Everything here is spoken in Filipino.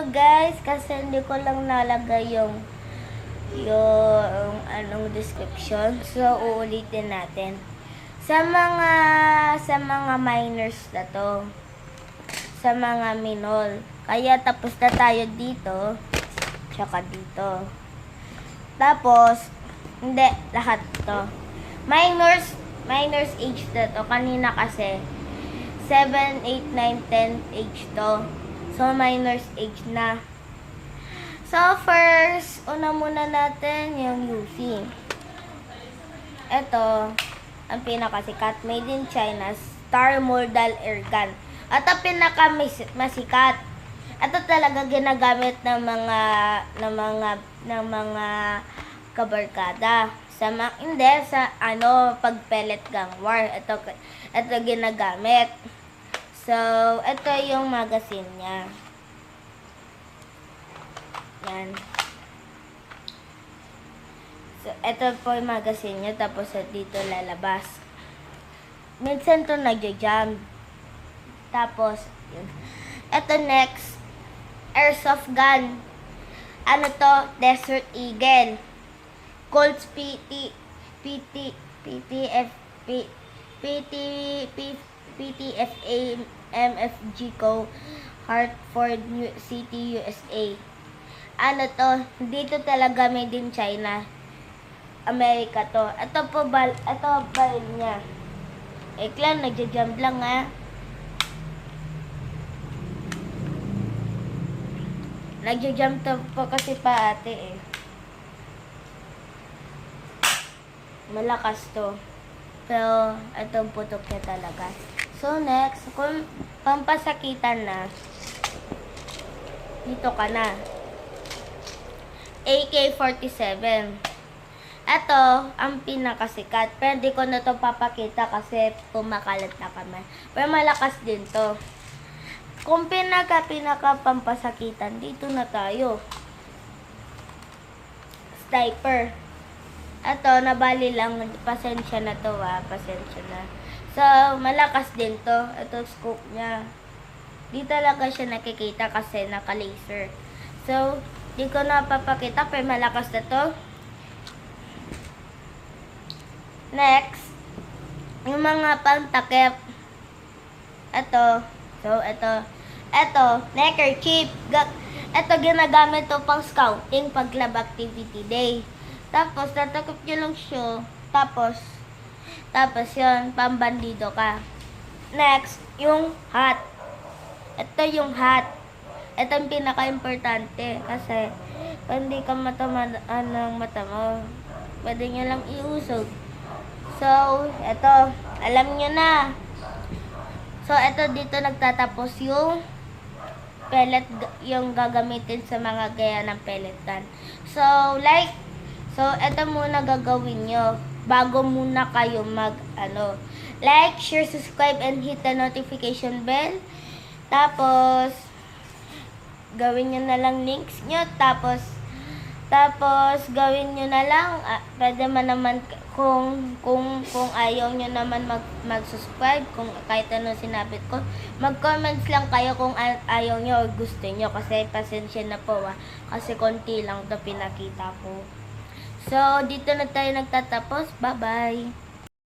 guys, kasi hindi ko lang nalagay yung anong description. So, uulitin natin. Sa mga minors na to. Sa mga minol. Kaya tapos na tayo dito. Tsaka dito. Tapos, hindi, lahat to. Minors age na to. Kanina kasi, 7, 8, 9, 10 age to. So, minors age na. So, first, una muna natin yung UC. Ito, ang pinakasikat. Made in China, Star Modal Air Gun. At ang pinakamasikat. Ito talaga ginagamit ng mga kabarkada. Pag pellet gun war. Ito ginagamit. So, ito yung magazine niya. Yan. So, ito po yung magazine niya. Tapos, dito lalabas. Minsan to nagja-jam. Tapos, yun. Ito next. Airsoft gun. Ano to? Desert Eagle. Colts PTFA MFG Co. Hartford City, USA. Ano to? Dito talaga made in China. Amerika to. Ito baril niya. Lang, nagja-jump lang ha. Nagja-jump to po kasi pa ate eh. Malakas to. Pero, itong putok niya talaga. So, next, kung pampasakitan na, dito ka na. AK-47. Ito, ang pinakasikat. Pero hindi ko na to papakita kasi kumakalat na kami. Pero malakas din to. Kung pinaka-pampasakitan, dito na tayo. Sniper. Ito, nabali lang. Pasensya na to pasensya na. So, malakas din to. Ito, scope niya. Di talaga siya nakikita kasi naka-laser. So, di ko na papakita pero malakas na to. Next, yung mga pantakip. Ito, neckerchief. Ito, ginagamit to pang scouting pag lab activity day. Tapos, tatakip nyo lang siya. Tapos yun, pambandido ka. Next, yung hat. Ito yung hat. Ito yung pinaka-importante. Kasi, kung hindi ka matamaan ng mata mo, pwede nyo lang iusog. So, ito. Alam nyo na. So, ito dito nagtatapos yung pellet, yung gagamitin sa mga gaya ng pellet gun. So, ito muna gagawin nyo bago muna kayo like, share, subscribe, and hit the notification bell. Tapos, gawin nyo na lang links nyo. Tapos, gawin nyo na lang, pwede man naman, kung ayaw nyo naman mag-subscribe, kung kahit ano sinabi ko, mag-comments lang kayo kung ayaw nyo o gusto nyo. Kasi, pasensya na po kasi konti lang to pinakita ko. So, dito na tayo nagtatapos. Bye-bye!